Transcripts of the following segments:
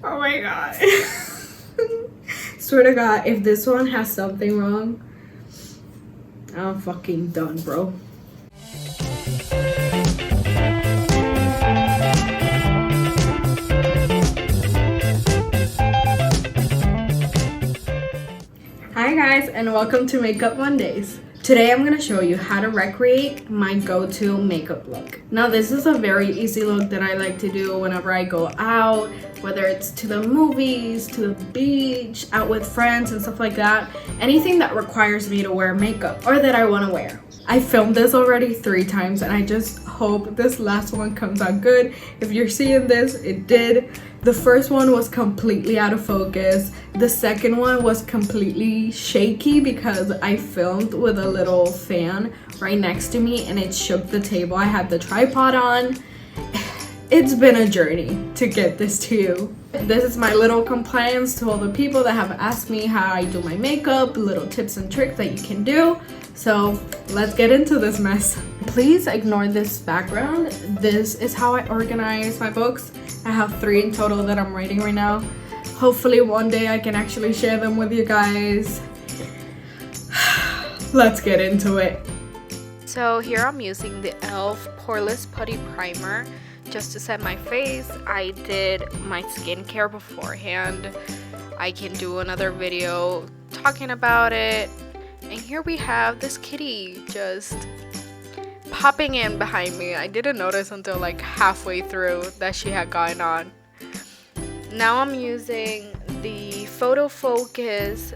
Oh my god. Swear to God, if this one has something wrong, I'm fucking done, bro. Hi guys, and welcome to Makeup Mondays. Today I'm gonna show you how to recreate my go-to makeup look. Now this is a very easy look that I like to do whenever I go out, whether it's to the movies, to the beach, out with friends and stuff like that. Anything that requires me to wear makeup or that I wanna wear. I filmed this already 3 times and I just hope this last one comes out good. If you're seeing this, it did. The first one was completely out of focus. The second one was completely shaky because I filmed with a little fan right next to me and it shook the table. I had the tripod on. It's been a journey to get this to you. This is my little compliance to all the people that have asked me how I do my makeup, little tips and tricks that you can do. So let's get into this mess. Please ignore this background. This is how I organize my books. I have 3 in total that I'm writing right now. Hopefully one day I can actually share them with you guys. Let's get into it. So here I'm using the e.l.f. Poreless Putty Primer just to set my face. I did my skincare beforehand. I can do another video talking about it. And here we have this kitty just popping in behind me. I didn't notice until like halfway through that she had gotten on. Now I'm using the Photo Focus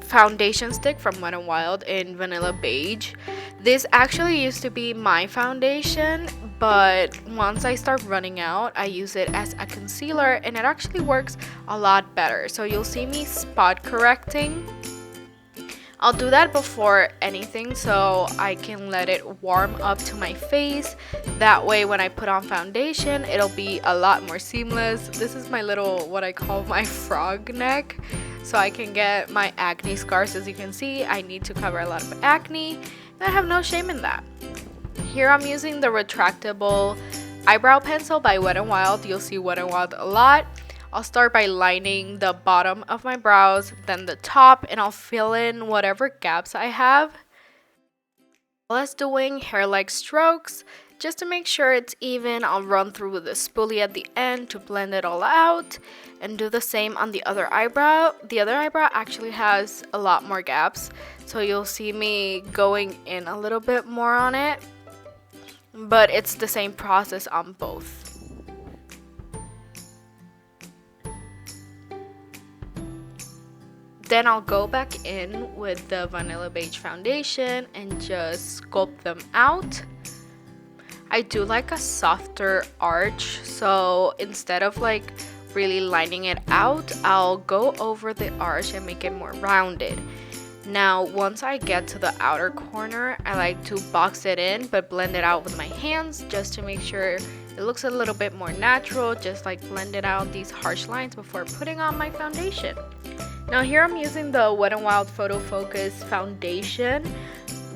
foundation stick from Wet n Wild in Vanilla Beige. This actually used to be my foundation, but once I start running out, I use it as a concealer and it actually works a lot better. So you'll see me spot correcting. I'll do that before anything so I can let it warm up to my face. That way when I put on foundation, it'll be a lot more seamless. This is my little, what I call my frog neck. So I can get my acne scars. As you can see, I need to cover a lot of acne. And I have no shame in that. Here I'm using the retractable eyebrow pencil by Wet n Wild. You'll see Wet n Wild a lot. I'll start by lining the bottom of my brows, then the top, and I'll fill in whatever gaps I have. As doing hair-like strokes, just to make sure it's even, I'll run through the spoolie at the end to blend it all out, and do the same on the other eyebrow. The other eyebrow actually has a lot more gaps, so you'll see me going in a little bit more on it, but it's the same process on both. Then I'll go back in with the Vanilla Beige foundation and just sculpt them out. I do like a softer arch, so instead of like really lining it out, I'll go over the arch and make it more rounded. Now once I get to the outer corner, I like to box it in but blend it out with my hands just to make sure it looks a little bit more natural, just like blending out these harsh lines before putting on my foundation. Now here I'm using the Wet n Wild Photo Focus foundation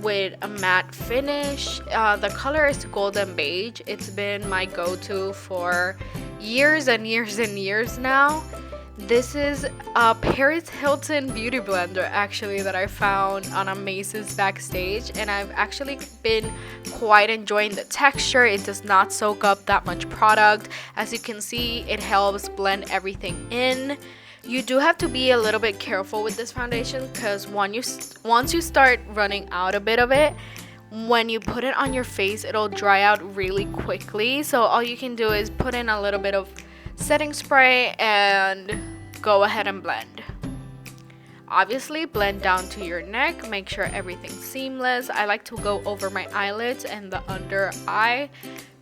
with a matte finish. The color is golden beige. It's been my go-to for years and years and years now. This is a Paris Hilton beauty blender actually that I found on a Macy's backstage, and I've actually been quite enjoying the texture. It does not soak up that much product. As you can see, it helps blend everything in. You do have to be a little bit careful with this foundation because once you start running out a bit of it, when you put it on your face, it'll dry out really quickly. So all you can do is put in a little bit of setting spray and go ahead and blend. Obviously, blend down to your neck. Make sure everything's seamless. I like to go over my eyelids and the under eye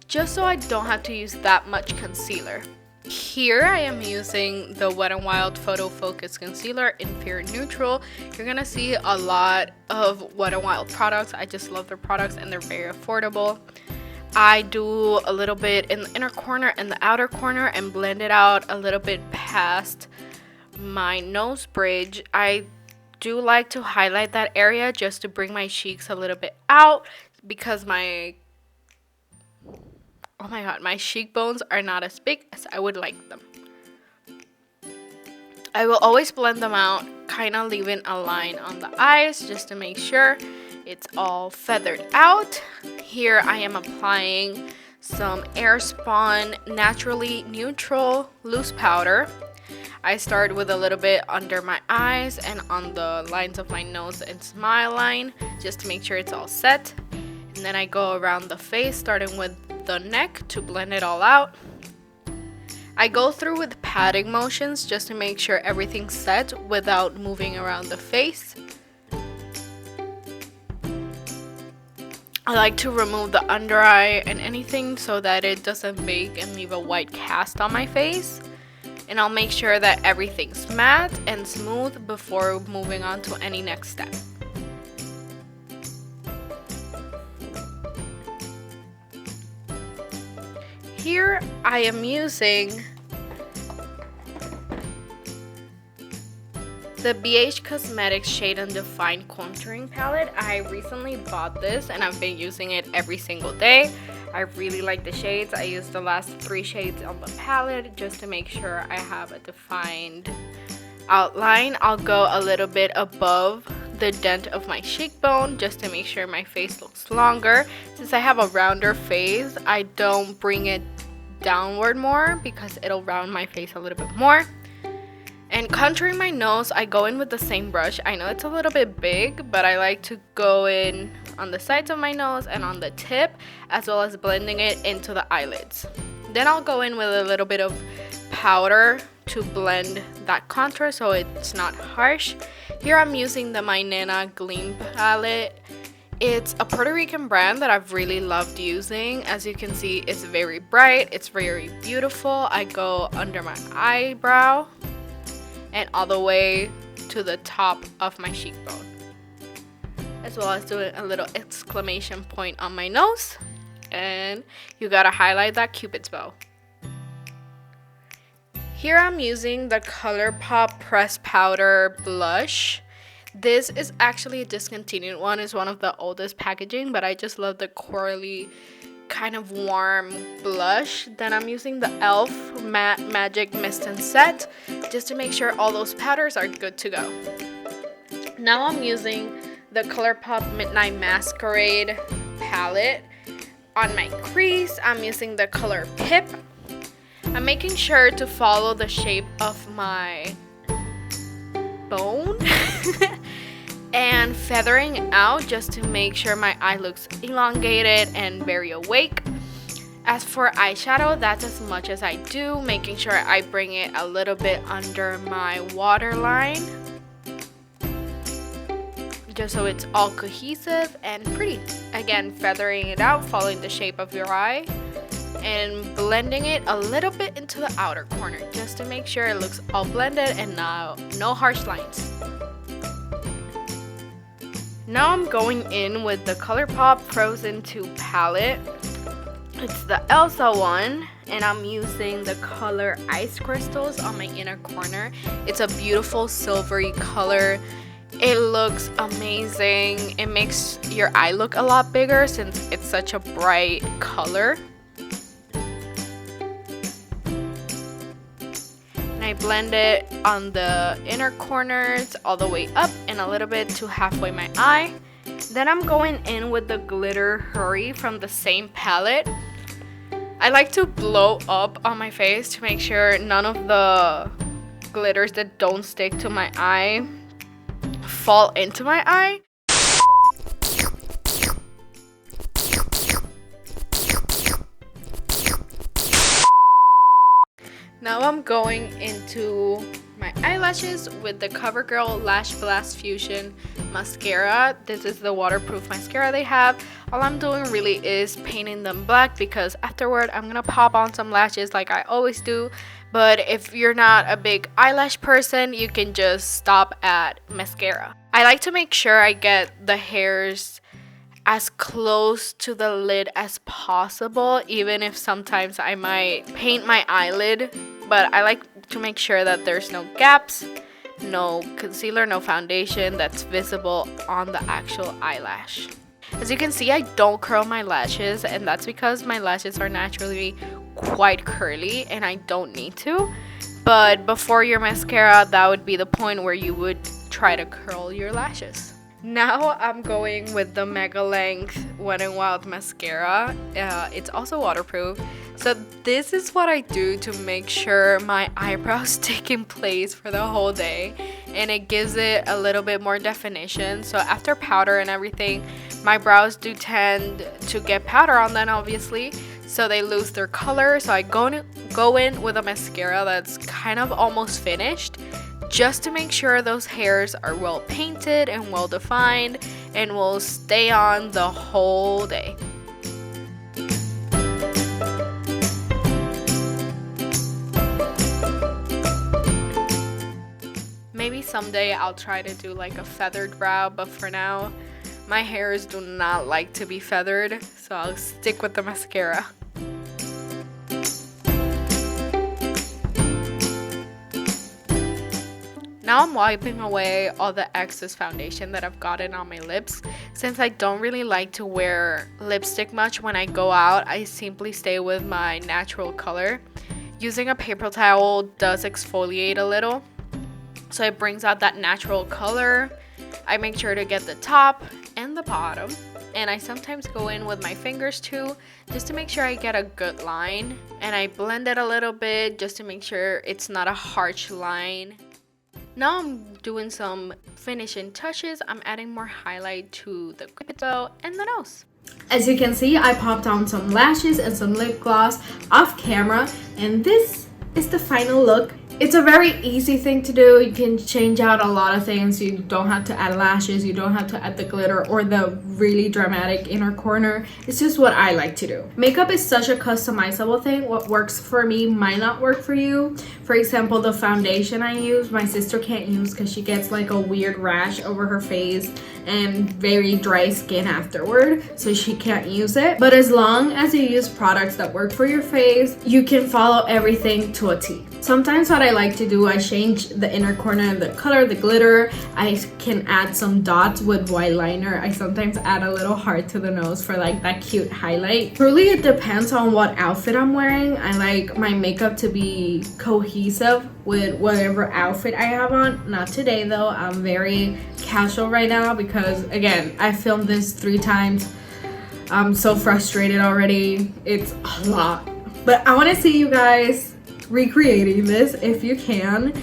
just so I don't have to use that much concealer. Here I am using the Wet n Wild Photo Focus Concealer in Fair Neutral. You're gonna see a lot of Wet n Wild products. I just love their products and they're very affordable. I do a little bit in the inner corner and the outer corner and blend it out a little bit past my nose bridge. I do like to highlight that area just to bring my cheeks a little bit out because my cheekbones are not as big as I would like them. I will always blend them out, kind of leaving a line on the eyes just to make sure it's all feathered out. Here I am applying some Airspun Naturally Neutral Loose Powder. I start with a little bit under my eyes and on the lines of my nose and smile line just to make sure it's all set. And then I go around the face, starting with the neck to blend it all out. I go through with patting motions just to make sure everything's set without moving around the face. I like to remove the under eye and anything so that it doesn't bake and leave a white cast on my face. And I'll make sure that everything's matte and smooth before moving on to any next step. Here I am using the BH Cosmetics Shade and Define Contouring Palette. I recently bought this and I've been using it every single day. I really like the shades. I used the last 3 shades on the palette just to make sure I have a defined outline. I'll go a little bit above the dent of my cheekbone just to make sure my face looks longer. Since I have a rounder face, I don't bring it downward more because it'll round my face a little bit more. And contouring my nose, I go in with the same brush. I know it's a little bit big, but I like to go in on the sides of my nose and on the tip, as well as blending it into the eyelids. Then I'll go in with a little bit of powder to blend that contour so it's not harsh. Here I'm using the My Nena Gleam palette. It's a Puerto Rican brand that I've really loved using. As you can see, it's very bright, it's very beautiful. I go under my eyebrow and all the way to the top of my cheekbone, as well as doing a little exclamation point on my nose. And you gotta highlight that Cupid's bow. Here I'm using the ColourPop Pressed Powder Blush. This is actually a discontinued one. It's one of the oldest packaging, but I just love the corally kind of warm blush. Then I'm using the e.l.f. Matte Magic Mist and Set just to make sure all those powders are good to go. Now I'm using the ColourPop Midnight Masquerade palette. On my crease, I'm using the color Pip. I'm making sure to follow the shape of my bone and feathering out just to make sure my eye looks elongated and very awake. As for eyeshadow, that's as much as I do, making sure I bring it a little bit under my waterline just so it's all cohesive and pretty. Again, feathering it out, following the shape of your eye and blending it a little bit into the outer corner just to make sure it looks all blended and no harsh lines. Now I'm going in with the ColourPop Frozen 2 palette. It's the Elsa one, and I'm using the color Ice Crystals on my inner corner. It's a beautiful silvery color. It looks amazing. It makes your eye look a lot bigger since it's such a bright color. And I blend it on the inner corners all the way up and a little bit to halfway my eye. Then I'm going in with the Glitter Hurry from the same palette. I like to blow up on my face to make sure none of the glitters that don't stick to my eye fall into my eye. Now I'm going into my eyelashes with the CoverGirl Lash Blast Fusion mascara. This is the waterproof mascara they have. All I'm doing really is painting them black because afterward I'm gonna pop on some lashes like I always do. But if you're not a big eyelash person, you can just stop at mascara. I like to make sure I get the hairs as close to the lid as possible, even if sometimes I might paint my eyelid. But I like to make sure that there's no gaps, no concealer, no foundation that's visible on the actual eyelash. As you can see, I don't curl my lashes, and that's because my lashes are naturally quite curly and I don't need to. But before your mascara, that would be the point where you would try to curl your lashes. Now I'm going with the Mega Length Wet n Wild mascara. It's also waterproof. So this is what I do to make sure my eyebrows stick in place for the whole day, and it gives it a little bit more definition. So after powder and everything, my brows do tend to get powder on them, obviously, so they lose their color. So I go in with a mascara that's kind of almost finished, just to make sure those hairs are well painted and well defined and will stay on the whole day. Maybe someday I'll try to do like a feathered brow, but for now my hairs do not like to be feathered, so I'll stick with the mascara. Now I'm wiping away all the excess foundation that I've gotten on my lips. Since I don't really like to wear lipstick much when I go out, I simply stay with my natural color. Using a paper towel does exfoliate a little, so it brings out that natural color. I make sure to get the top and the bottom, and I sometimes go in with my fingers too, just to make sure I get a good line, and I blend it a little bit just to make sure it's not a harsh line. Now I'm doing some finishing touches. I'm adding more highlight to the cupid bow and the nose. As you can see, I popped on some lashes and some lip gloss off camera, and this is the final look. It's a very easy thing to do. You can change out a lot of things. You don't have to add lashes, you don't have to add the glitter or the really dramatic inner corner. It's just what I like to do. Makeup is such a customizable thing. What works for me might not work for you. For example, the foundation I use, my sister can't use because she gets like a weird rash over her face and very dry skin afterward, so she can't use it. But as long as you use products that work for your face, you can follow everything to a T. Sometimes what I like to do, I change the inner corner, the color, the glitter. I can add some dots with white liner. I sometimes add a little heart to the nose for like that cute highlight. Truly, it depends on what outfit I'm wearing. I like my makeup to be cohesive with whatever outfit I have on. Not today though. I'm very casual right now because, again, I filmed this 3 times. I'm so frustrated already. It's a lot. But I want to see you guys recreating this. If you can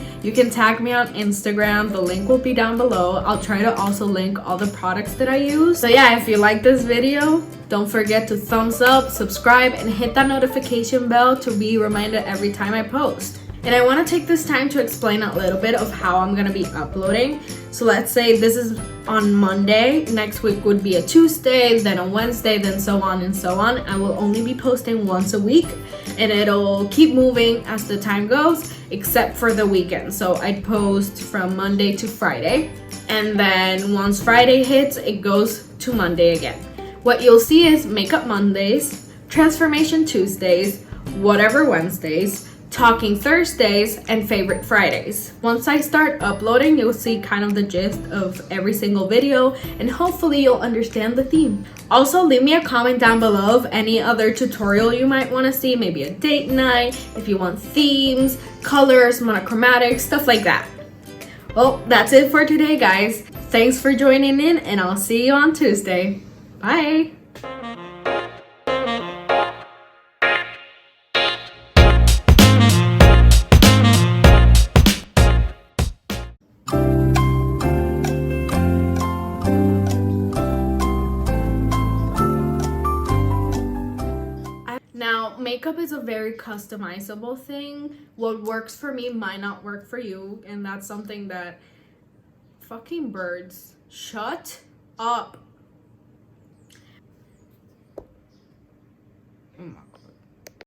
tag me on Instagram. The link will be down below. I'll try to also link all the products that I use. So yeah, if you like this video, don't forget to thumbs up, subscribe, and hit that notification bell to be reminded every time I post. And I want to take this time to explain a little bit of how I'm going to be uploading. So let's say this is on Monday, next week would be a Tuesday, then a Wednesday, then so on and so on. I will only be posting once a week, and it'll keep moving as the time goes, except for the weekend. So I'd post from Monday to Friday, and then once Friday hits, it goes to Monday again. What you'll see is Makeup Mondays, Transformation Tuesdays, Whatever Wednesdays, Talking Thursdays, and Favorite Fridays. Once I start uploading, you'll see kind of the gist of every single video, and hopefully you'll understand the theme. Also, leave me a comment down below of any other tutorial you might want to see, maybe a date night, if you want themes, colors, monochromatic, stuff like that. Well, that's it for today, guys. Thanks for joining in, and I'll see you on Tuesday. Bye! Now, makeup is a very customizable thing. What works for me might not work for you, and that's something that fucking birds, shut up.